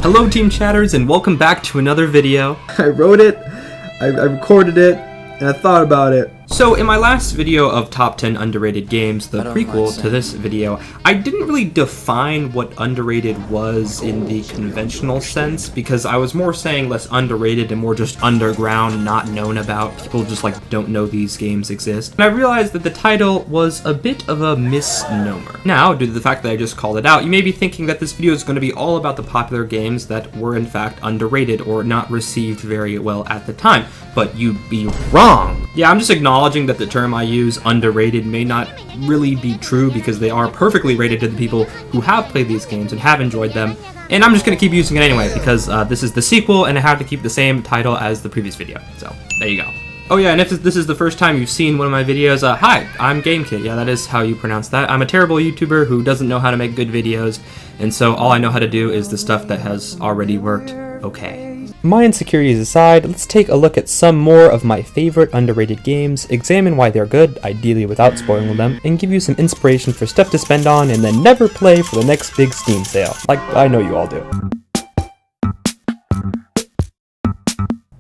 Hello Team Chatters and welcome back to another video. I wrote it, I recorded it, and I thought about it. So in my last video of top 10 underrated games, the prequel to this video, I didn't really define what underrated was in the conventional sense because I was more saying less underrated and more just underground, not known about. People just don't know these games exist. And I realized that the title was a bit of a misnomer. Now, due to the fact that I just called it out, you may be thinking that this video is going to be all about the popular games that were in fact underrated or not received very well at the time. But you'd be wrong. Yeah, I'm just acknowledging that the term I use, underrated, may not really be true because they are perfectly rated to the people who have played these games and have enjoyed them. And I'm just going to keep using it anyway because this is the sequel and I have to keep the same title as the previous video. So, there you go. Oh yeah, and if this is the first time you've seen one of my videos, hi, I'm GameKid. Yeah, that is how you pronounce that. I'm a terrible YouTuber who doesn't know how to make good videos, and so all I know how to do is the stuff that has already worked okay. My insecurities aside, let's take a look at some more of my favorite underrated games, examine why they're good, ideally without spoiling them, and give you some inspiration for stuff to spend on and then never play for the next big Steam sale, like I know you all do.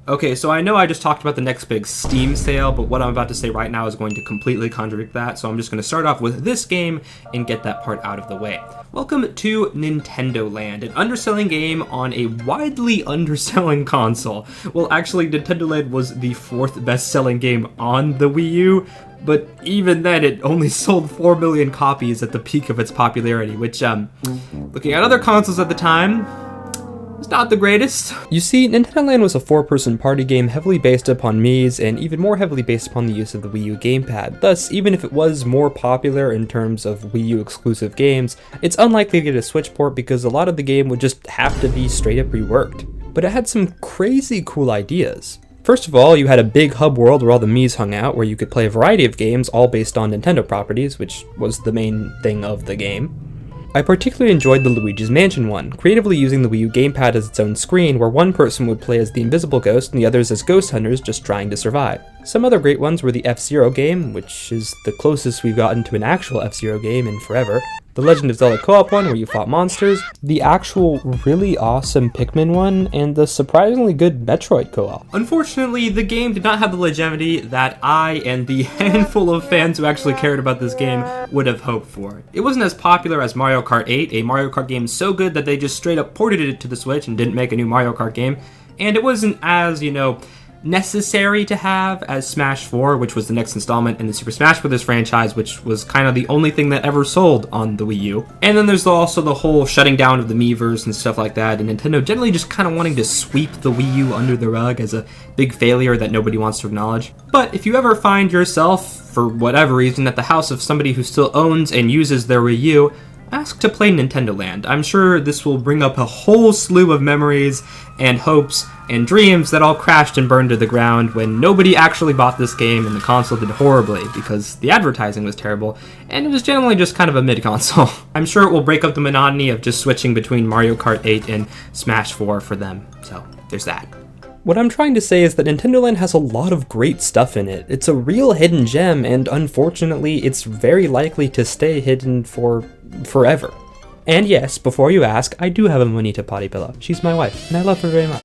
Okay, so I know I just talked about the next big Steam sale, but what I'm about to say right now is going to completely contradict that, so I'm just going to start off with this game and get that part out of the way. Welcome to Nintendo Land, an underselling game on a widely underselling console. Well, actually, Nintendo Land was the 4th best-selling game on the Wii U, but even then, it only sold 4 million copies at the peak of its popularity, which, looking at other consoles at the time, it's not the greatest. You see, Nintendo Land was a 4-person party game heavily based upon Mii's and even more heavily based upon the use of the Wii U gamepad. Thus, even if it was more popular in terms of Wii U exclusive games, it's unlikely to get a Switch port because a lot of the game would just have to be straight up reworked. But it had some crazy cool ideas. First of all, you had a big hub world where all the Mii's hung out, where you could play a variety of games all based on Nintendo properties, which was the main thing of the game. I particularly enjoyed the Luigi's Mansion one, creatively using the Wii U gamepad as its own screen, where one person would play as the invisible ghost and the others as ghost hunters just trying to survive. Some other great ones were the F-Zero game, which is the closest we've gotten to an actual F-Zero game in forever, the Legend of Zelda co-op one where you fought monsters, the actual really awesome Pikmin one, and the surprisingly good Metroid co-op. Unfortunately, the game did not have the longevity that I and the handful of fans who actually cared about this game would have hoped for. It wasn't as popular as Mario Kart 8, a Mario Kart game so good that they just straight up ported it to the Switch and didn't make a new Mario Kart game, and it wasn't as, necessary to have as Smash 4, which was the next installment in the Super Smash Bros. Franchise, which was kind of the only thing that ever sold on the Wii U. And then there's also the whole shutting down of the Miiverse and stuff like that, and Nintendo generally just kind of wanting to sweep the Wii U under the rug as a big failure that nobody wants to acknowledge. But if you ever find yourself, for whatever reason, at the house of somebody who still owns and uses their Wii U, ask to play Nintendo Land. I'm sure this will bring up a whole slew of memories and hopes and dreams that all crashed and burned to the ground when nobody actually bought this game and the console did horribly because the advertising was terrible and it was generally just kind of a mid-console. I'm sure it will break up the monotony of just switching between Mario Kart 8 and Smash 4 for them, so there's that. What I'm trying to say is that Nintendo Land has a lot of great stuff in it. It's a real hidden gem, and unfortunately, it's very likely to stay hidden for forever. And yes, before you ask, I do have a Monita potty pillow. She's my wife, and I love her very much.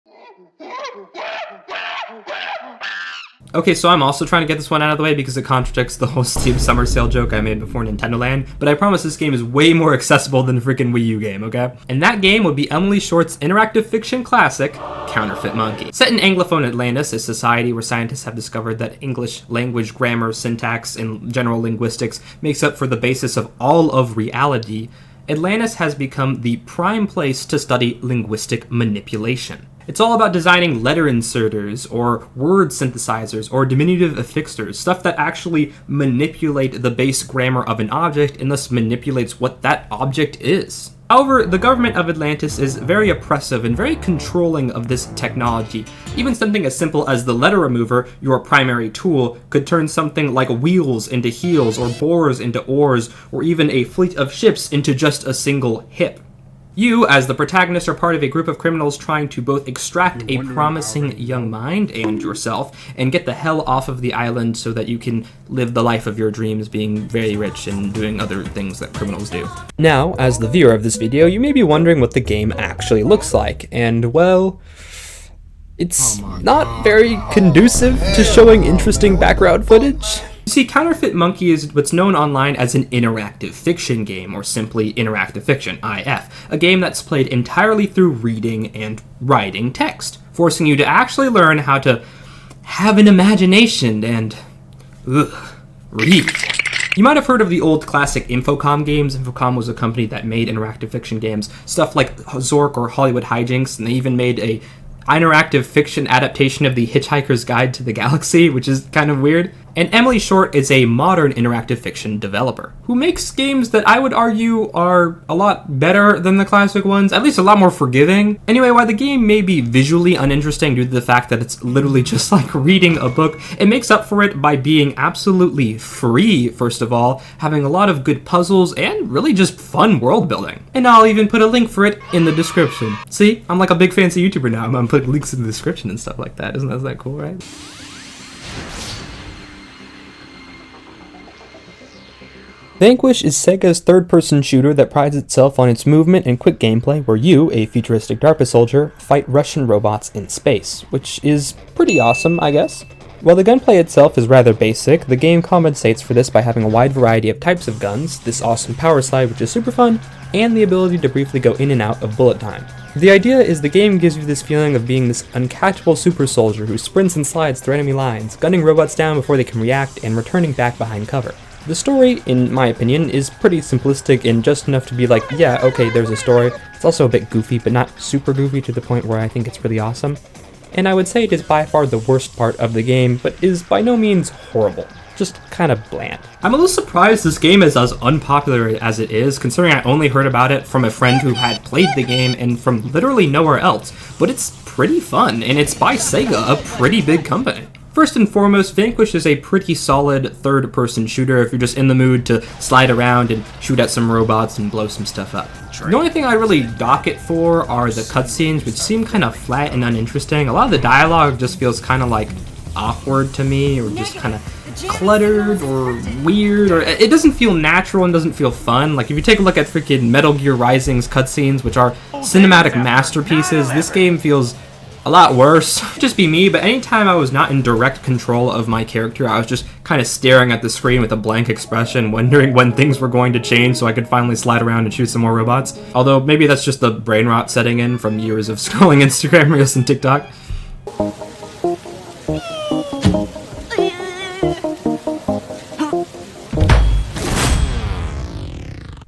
Okay, so I'm also trying to get this one out of the way because it contradicts the whole Steam Summer Sale joke I made before Nintendo Land, but I promise this game is way more accessible than the freaking Wii U game, okay? And that game would be Emily Short's interactive fiction classic, Counterfeit Monkey. Set in Anglophone Atlantis, a society where scientists have discovered that English language, grammar, syntax, and general linguistics makes up for the basis of all of reality, Atlantis has become the prime place to study linguistic manipulation. It's all about designing letter inserters, or word synthesizers, or diminutive affixers, stuff that actually manipulate the base grammar of an object and thus manipulates what that object is. However, the government of Atlantis is very oppressive and very controlling of this technology. Even something as simple as the letter remover, your primary tool, could turn something like wheels into heels, or boars into oars, or even a fleet of ships into just a single hip. You, as the protagonist, are part of a group of criminals trying to both extract a promising young mind and yourself and get the hell off of the island so that you can live the life of your dreams, being very rich and doing other things that criminals do. Now, as the viewer of this video, you may be wondering what the game actually looks like, and well, it's not very conducive to showing interesting background footage. You see, Counterfeit Monkey is what's known online as an interactive fiction game, or simply interactive fiction, IF, a game that's played entirely through reading and writing text, forcing you to actually learn how to have an imagination and read. You might have heard of the old classic Infocom games. Infocom was a company that made interactive fiction games, stuff like Zork or Hollywood Hijinks, and they even made a interactive fiction adaptation of The Hitchhiker's Guide to the Galaxy, which is kind of weird. And Emily Short is a modern interactive fiction developer who makes games that I would argue are a lot better than the classic ones, at least a lot more forgiving. Anyway, while the game may be visually uninteresting due to the fact that it's literally just like reading a book, it makes up for it by being absolutely free, first of all, having a lot of good puzzles, and really just fun world building. And I'll even put a link for it in the description. See, I'm like a big fancy YouTuber now. I'm putting links in the description and stuff like that. Isn't that cool, right? Vanquish is Sega's third-person shooter that prides itself on its movement and quick gameplay, where you, a futuristic DARPA soldier, fight Russian robots in space, which is pretty awesome, I guess. While the gunplay itself is rather basic, the game compensates for this by having a wide variety of types of guns, this awesome power slide which is super fun, and the ability to briefly go in and out of bullet time. The idea is the game gives you this feeling of being this uncatchable super soldier who sprints and slides through enemy lines, gunning robots down before they can react and returning back behind cover. The story, in my opinion, is pretty simplistic and just enough to be like, yeah, okay, there's a story. It's also a bit goofy, but not super goofy to the point where I think it's really awesome. And I would say it is by far the worst part of the game, but is by no means horrible. Just kind of bland. I'm a little surprised this game is as unpopular as it is, considering I only heard about it from a friend who had played the game and from literally nowhere else. But it's pretty fun, and it's by Sega, a pretty big company. First and foremost, Vanquish is a pretty solid third-person shooter if you're just in the mood to slide around and shoot at some robots and blow some stuff up. The only thing I really dock it for are the cutscenes, which seem kind of flat and uninteresting. A lot of the dialogue just feels kind of like awkward to me, or just kind of cluttered or weird, or it doesn't feel natural and doesn't feel fun. Like if you take a look at freaking Metal Gear Rising's cutscenes, which are cinematic masterpieces, this game feels a lot worse. Just be me, but anytime I was not in direct control of my character, I was just kind of staring at the screen with a blank expression, wondering when things were going to change so I could finally slide around and shoot some more robots. Although maybe that's just the brain rot setting in from years of scrolling Instagram Reels and TikTok.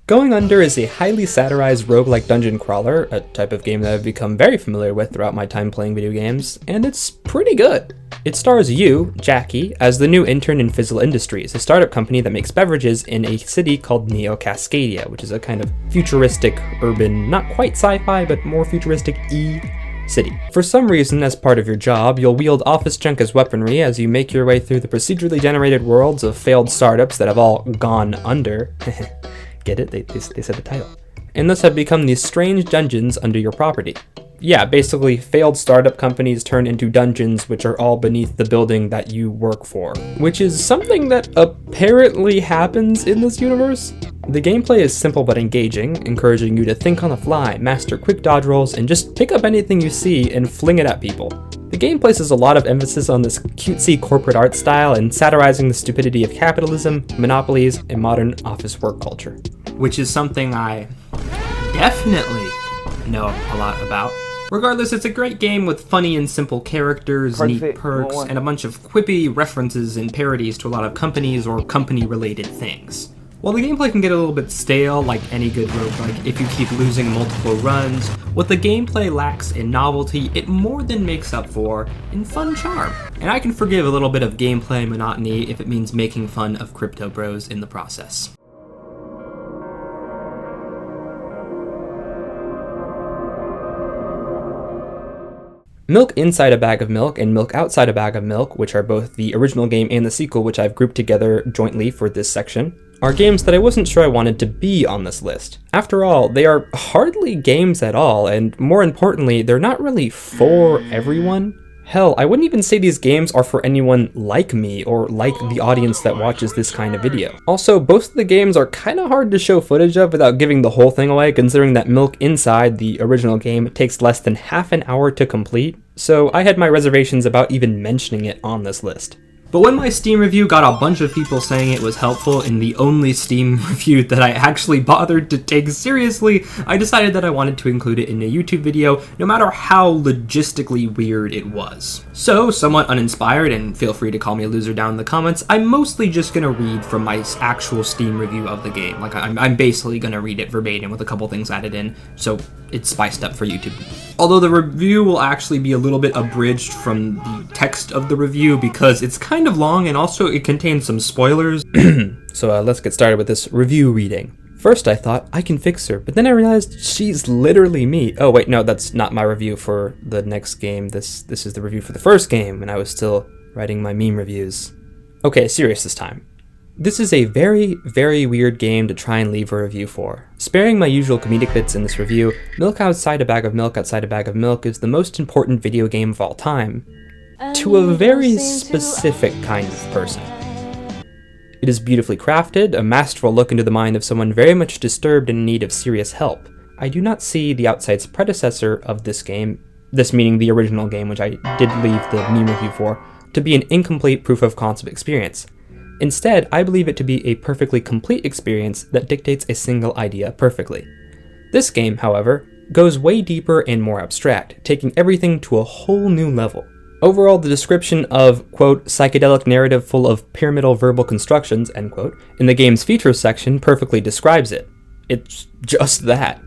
Going Under is a highly satirized roguelike dungeon crawler, a type of game that I've become very familiar with throughout my time playing video games, and it's pretty good. It stars you, Jackie, as the new intern in Fizzle Industries, a startup company that makes beverages in a city called Neo Cascadia, which is a kind of futuristic, urban, not quite sci-fi, but more futuristic-y city. For some reason, as part of your job, you'll wield office junk as weaponry as you make your way through the procedurally generated worlds of failed startups that have all gone under. Get it? They said the title. And thus have become these strange dungeons under your property. Yeah, basically, failed startup companies turn into dungeons which are all beneath the building that you work for. Which is something that apparently happens in this universe. The gameplay is simple but engaging, encouraging you to think on the fly, master quick dodge rolls, and just pick up anything you see and fling it at people. The game places a lot of emphasis on this cutesy corporate art style and satirizing the stupidity of capitalism, monopolies, and modern office work culture. Which is something I definitely know a lot about. Regardless, it's a great game with funny and simple characters, neat perks, and a bunch of quippy references and parodies to a lot of companies or company-related things. While the gameplay can get a little bit stale, like any good roguelike, if you keep losing multiple runs, what the gameplay lacks in novelty, it more than makes up for in fun charm. And I can forgive a little bit of gameplay monotony if it means making fun of crypto bros in the process. Milk Inside a Bag of Milk and Milk Outside a Bag of Milk, which are both the original game and the sequel, which I've grouped together jointly for this section, are games that I wasn't sure I wanted to be on this list. After all, they are hardly games at all, and more importantly, they're not really for everyone. Hell, I wouldn't even say these games are for anyone like me or like the audience that watches this kind of video. Also, both of the games are kinda hard to show footage of without giving the whole thing away, considering that Milk Inside, the original game, takes less than half an hour to complete, so I had my reservations about even mentioning it on this list. But when my Steam review got a bunch of people saying it was helpful in the only Steam review that I actually bothered to take seriously, I decided that I wanted to include it in a YouTube video, no matter how logistically weird it was. So, somewhat uninspired, and feel free to call me a loser down in the comments, I'm mostly just gonna read from my actual Steam review of the game. Like, I'm basically gonna read it verbatim with a couple things added in, so it's spiced up for YouTube. Although the review will actually be a little bit abridged from the text of the review because it's kind of long and also it contains some spoilers. So let's get started with this review reading. First I thought, I can fix her, but then I realized she's literally me. Oh wait, no, that's not my review for the next game. This is the review for the first game, and I was still writing my meme reviews. Okay, serious this time. This is a very, very weird game to try and leave a review for. Sparing my usual comedic bits in this review, Milk Outside a Bag of Milk Outside a Bag of Milk is the most important video game of all time, to a very specific kind of person. It is beautifully crafted, a masterful look into the mind of someone very much disturbed and in need of serious help. I do not see the Outside's predecessor of this game, this meaning the original game which I did leave the meme review for, to be an incomplete proof of concept experience. Instead, I believe it to be a perfectly complete experience that dictates a single idea perfectly. This game, however, goes way deeper and more abstract, taking everything to a whole new level. Overall, the description of, quote, psychedelic narrative full of pyramidal verbal constructions, end quote, in the game's features section perfectly describes it. It's just that.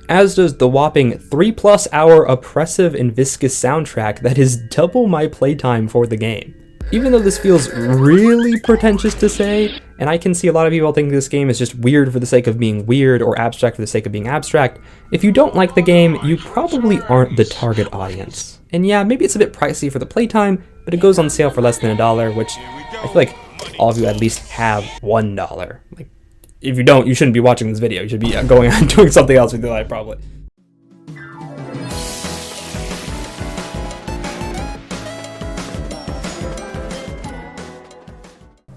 As does the whopping 3+ hour oppressive and viscous soundtrack that is double my playtime for the game. Even though this feels really pretentious to say, and I can see a lot of people think this game is just weird for the sake of being weird or abstract for the sake of being abstract, if you don't like the game, you probably aren't the target audience. And yeah, maybe it's a bit pricey for the playtime, but it goes on sale for less than $1, which I feel like all of you at least have $1. Like, if you don't, you shouldn't be watching this video. You should be going on doing something else with your life, probably.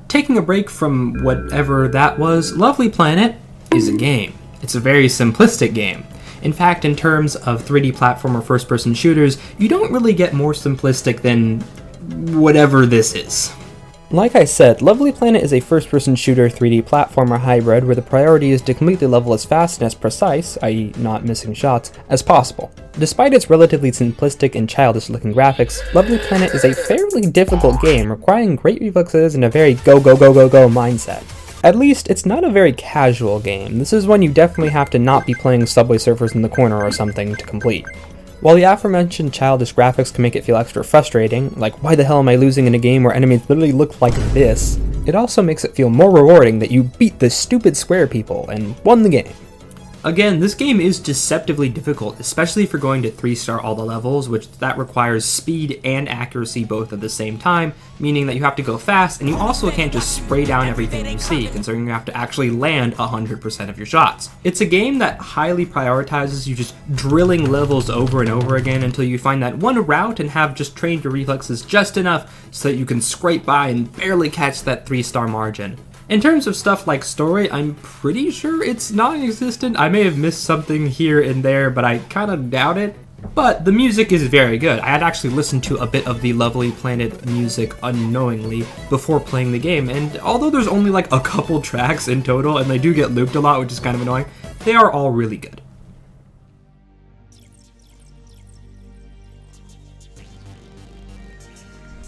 Taking a break from whatever that was, Lovely Planet is a game. It's a very simplistic game. In fact, in terms of 3D platformer first-person shooters, you don't really get more simplistic than whatever this is. Like I said, Lovely Planet is a first-person shooter 3D platformer hybrid where the priority is to complete the level as fast and as precise, i.e. not missing shots, as possible. Despite its relatively simplistic and childish-looking graphics, Lovely Planet is a fairly difficult game requiring great reflexes and a very go-go-go-go-go mindset. At least, it's not a very casual game. This is one you definitely have to not be playing Subway Surfers in the corner or something to complete. While the aforementioned childish graphics can make it feel extra frustrating, like why the hell am I losing in a game where enemies literally look like this, it also makes it feel more rewarding that you beat the stupid square people and won the game. Again, this game is deceptively difficult, especially for going to 3-star all the levels, which that requires speed and accuracy both at the same time, meaning that you have to go fast, and you also can't just spray down everything you see, considering you have to actually land 100% of your shots. It's a game that highly prioritizes you just drilling levels over and over again until you find that one route and have just trained your reflexes just enough so that you can scrape by and barely catch that 3-star margin. In terms of stuff like story, I'm pretty sure it's non-existent. I may have missed something here and there, but I kind of doubt it. But the music is very good. I had actually listened to a bit of the Lovely Planet music unknowingly before playing the game, and although there's only like a couple tracks in total, and they do get looped a lot, which is kind of annoying, they are all really good.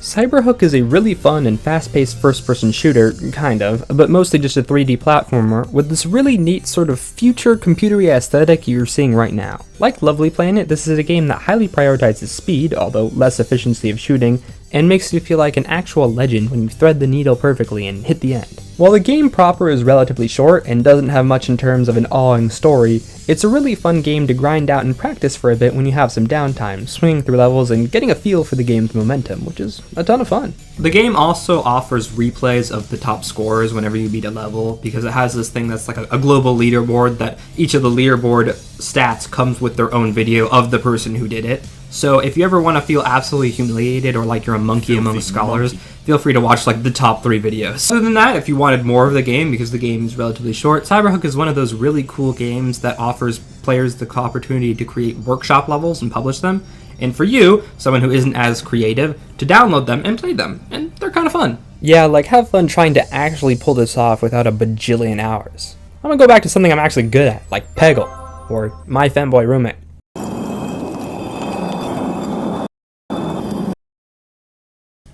Cyberhook is a really fun and fast-paced first-person shooter, kind of, but mostly just a 3D platformer with this really neat sort of future computery aesthetic you're seeing right now. Like Lovely Planet, this is a game that highly prioritizes speed, although less efficiency of shooting, and makes you feel like an actual legend when you thread the needle perfectly and hit the end. While the game proper is relatively short and doesn't have much in terms of an awing story, it's a really fun game to grind out and practice for a bit when you have some downtime, swinging through levels and getting a feel for the game's momentum, which is a ton of fun. The game also offers replays of the top scorers whenever you beat a level, because it has this thing that's like a global leaderboard that each of the leaderboard stats comes with their own video of the person who did it. So if you ever want to feel absolutely humiliated or like you're a monkey among scholars, feel free to watch like the top 3 videos. Other than that, if you wanted more of the game, because the game is relatively short, Cyberhook is one of those really cool games that offers players the opportunity to create workshop levels and publish them. And for you, someone who isn't as creative, to download them and play them. And they're kind of fun. Yeah, like have fun trying to actually pull this off without a bajillion hours. I'm gonna go back to something I'm actually good at, like Peggle, or My Femboy Roommate.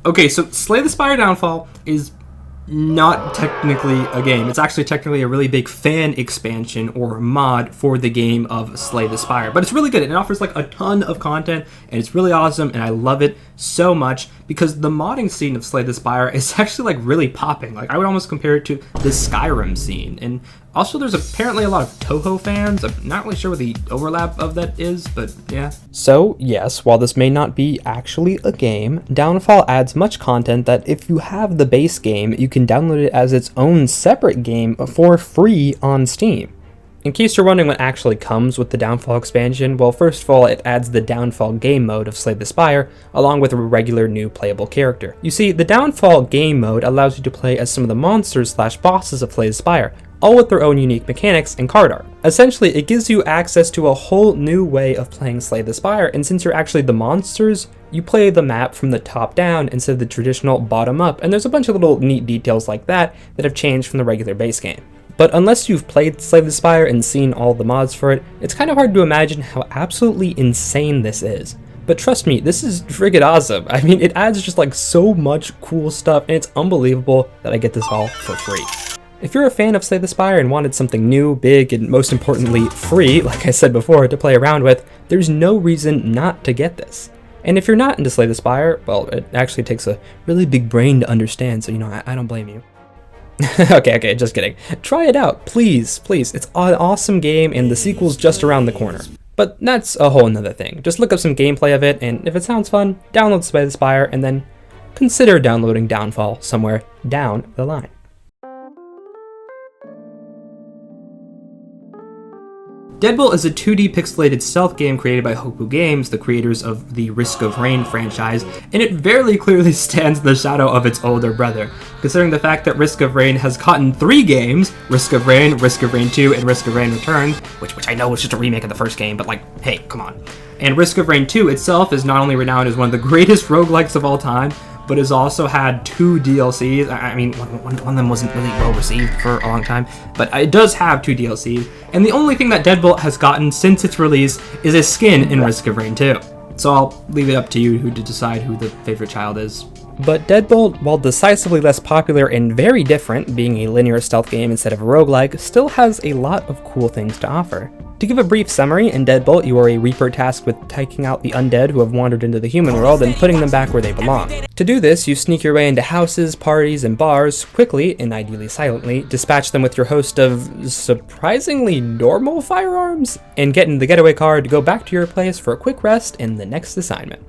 Okay, so Slay the Spire Downfall is not technically a game. It's actually technically a really big fan expansion or mod for the game of Slay the Spire. But it's really good. It offers like a ton of content, and it's really awesome, and I love it so much because the modding scene of Slay the Spire is actually like really popping. Like I would almost compare it to the Skyrim scene. And also there's apparently a lot of Toho fans. I'm not really sure what the overlap of that is, but yeah. So yes, while this may not be actually a game, Downfall adds much content that if you have the base game, you can download it as its own separate game for free on Steam. In case you're wondering what actually comes with the Downfall expansion, well, first of all, it adds the Downfall game mode of Slay the Spire, along with a regular new playable character. You see, the Downfall game mode allows you to play as some of the monsters/bosses of Slay the Spire, all with their own unique mechanics and card art. Essentially, it gives you access to a whole new way of playing Slay the Spire, and since you're actually the monsters, you play the map from the top down instead of the traditional bottom up, and there's a bunch of little neat details like that that have changed from the regular base game. But unless you've played Slay the Spire and seen all the mods for it, it's kind of hard to imagine how absolutely insane this is. But trust me, this is friggin' awesome. I mean, it adds just like so much cool stuff, and it's unbelievable that I get this all for free. If you're a fan of Slay the Spire and wanted something new, big, and most importantly, free, like I said before, to play around with, there's no reason not to get this. And if you're not into Slay the Spire, well, it actually takes a really big brain to understand, so I don't blame you. Okay, just kidding. Try it out, please. It's an awesome game, and the sequel's just around the corner. But that's a whole nother thing. Just look up some gameplay of it, and if it sounds fun, download Slay the Spire, and then consider downloading Downfall somewhere down the line. Deadbolt is a 2D pixelated stealth game created by Hoku Games, the creators of the Risk of Rain franchise, and it very clearly stands in the shadow of its older brother, considering the fact that Risk of Rain has gotten 3 games, Risk of Rain 2, and Risk of Rain Returns, which I know is just a remake of the first game, but like, hey, come on. And Risk of Rain 2 itself is not only renowned as one of the greatest roguelikes of all time, but has also had 2 DLCs. I mean, one of them wasn't really well received for a long time, but it does have 2 DLCs. And the only thing that Deadbolt has gotten since its release is a skin in Risk of Rain 2. So I'll leave it up to you to decide who the favorite child is. But Deadbolt, while decisively less popular and very different, being a linear stealth game instead of a roguelike, still has a lot of cool things to offer. To give a brief summary, in Deadbolt you are a Reaper tasked with taking out the undead who have wandered into the human world and putting them back where they belong. To do this, you sneak your way into houses, parties, and bars, quickly, and ideally silently, dispatch them with your host of surprisingly normal firearms, and get in the getaway car to go back to your place for a quick rest and the next assignment.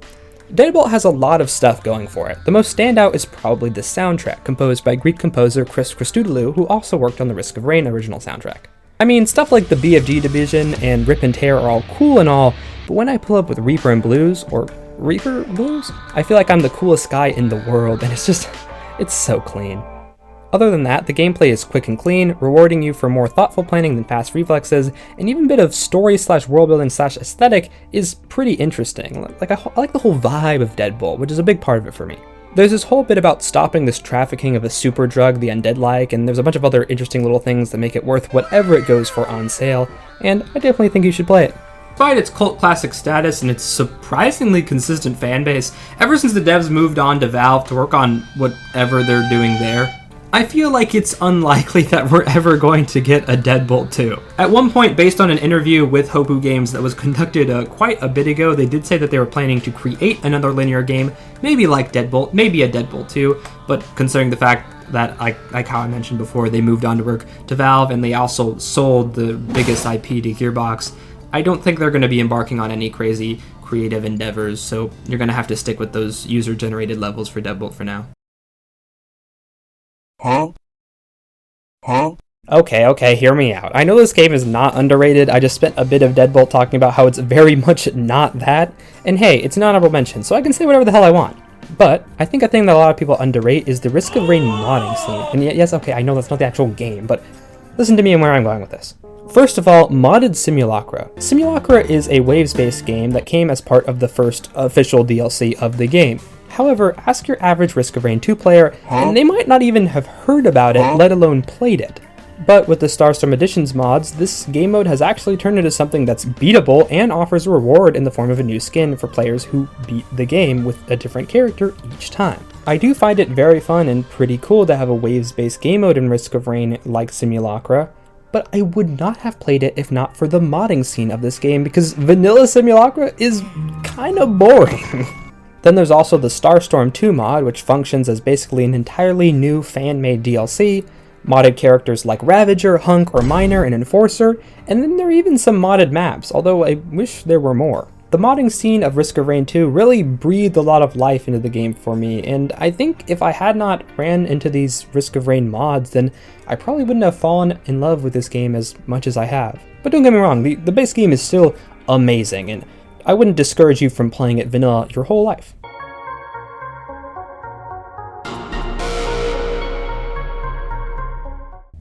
Deadbolt has a lot of stuff going for it. The most standout is probably the soundtrack, composed by Greek composer Chris Christodoulou, who also worked on the Risk of Rain original soundtrack. I mean, stuff like the BFG Division and Rip and Tear are all cool and all, but when I pull up with Reaper and Blues, or Reaper Blues, I feel like I'm the coolest guy in the world, and it's so clean. Other than that, the gameplay is quick and clean, rewarding you for more thoughtful planning than fast reflexes, and even a bit of story/worldbuilding/aesthetic is pretty interesting. I like the whole vibe of Deadbolt, which is a big part of it for me. There's this whole bit about stopping this trafficking of a super drug the undead like, and there's a bunch of other interesting little things that make it worth whatever it goes for on sale, and I definitely think you should play it. Despite its cult classic status and its surprisingly consistent fan base, ever since the devs moved on to Valve to work on whatever they're doing there, I feel like it's unlikely that we're ever going to get a Deadbolt 2. At one point, based on an interview with Hopu Games that was conducted quite a bit ago, they did say that they were planning to create another linear game, maybe like Deadbolt, maybe a Deadbolt 2, but considering the fact that, like how I mentioned before, they moved on to work to Valve and they also sold the biggest IP to Gearbox, I don't think they're going to be embarking on any crazy creative endeavors, so you're going to have to stick with those user-generated levels for Deadbolt for now. Okay, hear me out. I know this game is not underrated, I just spent a bit of Deadbolt talking about how it's very much not that, and hey, it's an honorable mention, so I can say whatever the hell I want. But I think a thing that a lot of people underrate is the Risk of Rain modding scene. And yes, okay, I know that's not the actual game, but listen to me and where I'm going with this. First of all, modded Simulacra. Simulacra is a waves-based game that came as part of the first official DLC of the game. However, ask your average Risk of Rain 2 player, and they might not even have heard about it, let alone played it. But with the Starstorm Editions mods, this game mode has actually turned into something that's beatable and offers a reward in the form of a new skin for players who beat the game with a different character each time. I do find it very fun and pretty cool to have a waves-based game mode in Risk of Rain like Simulacra, but I would not have played it if not for the modding scene of this game because vanilla Simulacra is kinda boring. Then there's also the Starstorm 2 mod, which functions as basically an entirely new fan-made DLC, modded characters like Ravager, Hunk, or Miner, and Enforcer, and then there are even some modded maps, although I wish there were more. The modding scene of Risk of Rain 2 really breathed a lot of life into the game for me, and I think if I had not ran into these Risk of Rain mods, then I probably wouldn't have fallen in love with this game as much as I have. But don't get me wrong, the base game is still amazing, and I wouldn't discourage you from playing it vanilla your whole life.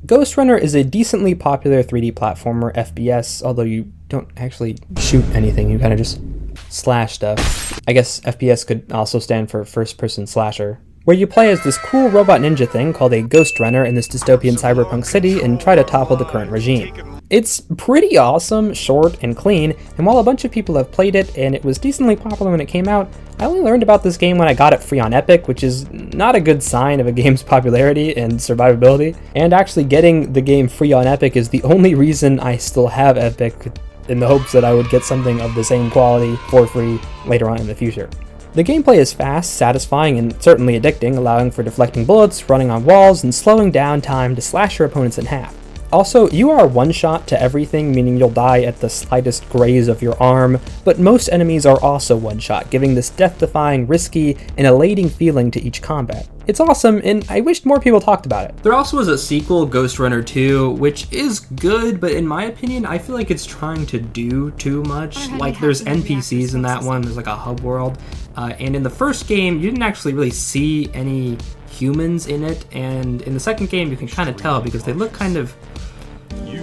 Ghost Runner is a decently popular 3D platformer FPS, although you don't actually shoot anything, you kind of just slash stuff. I guess FPS could also stand for first-person slasher, where you play as this cool robot ninja thing called a Ghost Runner in this dystopian cyberpunk city and try to topple the current regime. It's pretty awesome, short, and clean, and while a bunch of people have played it and it was decently popular when it came out, I only learned about this game when I got it free on Epic, which is not a good sign of a game's popularity and survivability. And actually getting the game free on Epic is the only reason I still have Epic, in the hopes that I would get something of the same quality for free later on in the future. The gameplay is fast, satisfying, and certainly addicting, allowing for deflecting bullets, running on walls, and slowing down time to slash your opponents in half. Also, you are one-shot to everything, meaning you'll die at the slightest graze of your arm, but most enemies are also one-shot, giving this death-defying, risky, and elating feeling to each combat. It's awesome, and I wished more people talked about it. There also was a sequel, Ghost Runner 2, which is good, but in my opinion, I feel like it's trying to do too much. Like, there's NPCs in that one, there's like a hub world, and in the first game, you didn't actually really see any humans in it, and in the second game, you can kind of tell because they look kind of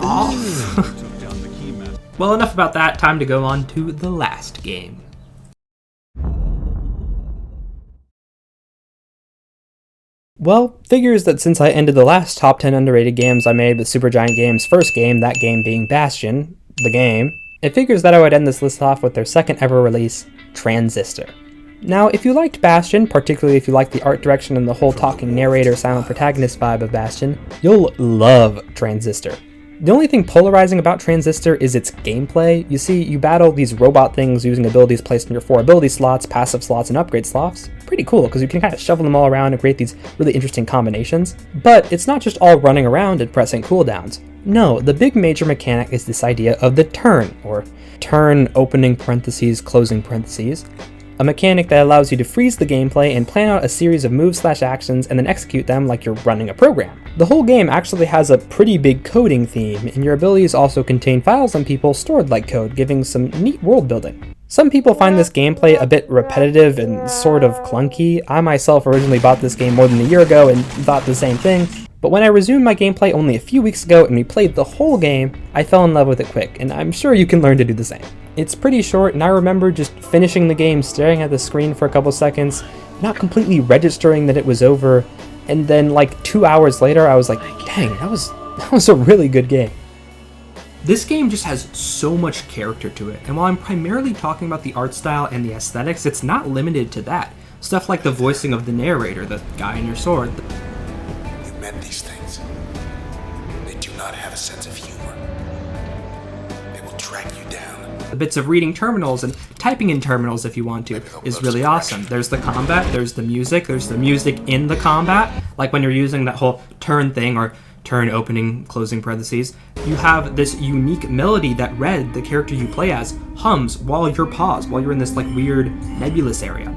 off. Well, enough about that. Time to go on to the last game. Well, figures that since I ended the last top 10 underrated games I made with Supergiant Games' first game, that game being Bastion, the game, it figures that I would end this list off with their second ever release, Transistor. Now, if you liked Bastion, particularly if you liked the art direction and the whole talking narrator, silent protagonist vibe of Bastion, you'll love Transistor. The only thing polarizing about Transistor is its gameplay. You see, you battle these robot things using abilities placed in your 4 ability slots, passive slots, and upgrade slots. Pretty cool, because you can kind of shovel them all around and create these really interesting combinations. But it's not just all running around and pressing cooldowns. No, the big major mechanic is this idea of the turn, or turn opening parentheses, closing parentheses. A mechanic that allows you to freeze the gameplay and plan out a series of moves/actions and then execute them like you're running a program. The whole game actually has a pretty big coding theme, and your abilities also contain files on people stored like code, giving some neat world building. Some people find this gameplay a bit repetitive and sort of clunky. I myself originally bought this game more than a year ago and thought the same thing, but when I resumed my gameplay only a few weeks ago and we played the whole game, I fell in love with it quick, and I'm sure you can learn to do the same. It's pretty short, and I remember just finishing the game, staring at the screen for a couple seconds, not completely registering that it was over, and then like 2 hours later I was like, dang, that was a really good game. This game just has so much character to it, and while I'm primarily talking about the art style and the aesthetics, it's not limited to that. Stuff like the voicing of the narrator, the guy in your sword. You meant these things. They do not have a sense of humor. They will track you down. The bits of reading terminals and typing in terminals if you want to is really awesome. There's the combat, there's the music in the combat, like when you're using that whole turn thing or turn opening, closing parentheses. You have this unique melody that Red, the character you play as, hums while you're paused, while you're in this like weird nebulous area.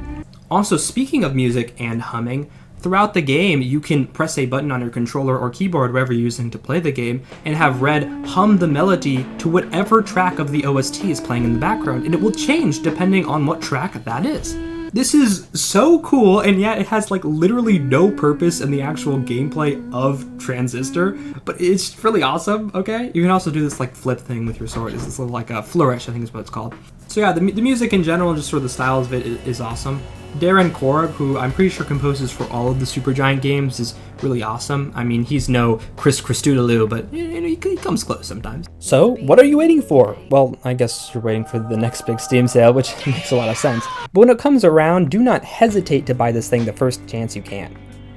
Also, speaking of music and humming, throughout the game, you can press a button on your controller or keyboard, wherever you're using to play the game, and have Red hum the melody to whatever track of the OST is playing in the background, and it will change depending on what track that is. This is so cool, and yet it has like literally no purpose in the actual gameplay of Transistor, but it's really awesome, okay? You can also do this like flip thing with your sword. It's this little like a flourish, I think is what it's called. So yeah, the music in general, just sort of the style of it is awesome. Darren Korb, who I'm pretty sure composes for all of the Supergiant games, is really awesome. I mean, he's no Chris Christodoulou, but he comes close sometimes. So, what are you waiting for? Well, I guess you're waiting for the next big Steam sale, which makes a lot of sense. But when it comes around, do not hesitate to buy this thing the first chance you can.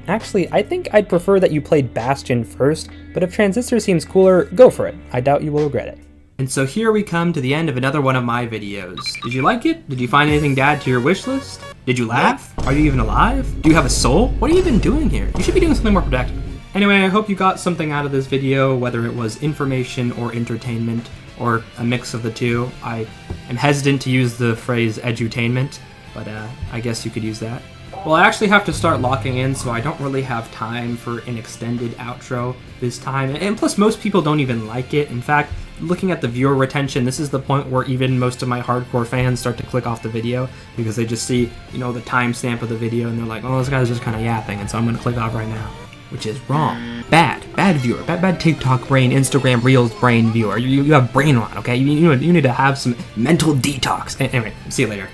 Actually, I think I'd prefer that you played Bastion first, but if Transistor seems cooler, go for it. I doubt you will regret it. And so here we come to the end of another one of my videos. Did you like it? Did you find anything to add to your wish list? Did you laugh? Are you even alive? Do you have a soul? What are you even doing here? You should be doing something more productive. Anyway, I hope you got something out of this video, whether it was information or entertainment, or a mix of the two. I am hesitant to use the phrase edutainment, but I guess you could use that. Well, I actually have to start locking in, so I don't really have time for an extended outro this time. And plus, most people don't even like it. In fact, looking at the viewer retention, this is the point where even most of my hardcore fans start to click off the video because they just see, the timestamp of the video and they're like, oh, this guy's just kind of yapping, and so I'm going to click off right now. Which is wrong. Bad viewer. Bad TikTok brain, Instagram Reels brain viewer. You have brain rot, okay? You need to have some mental detox. Anyway, see you later.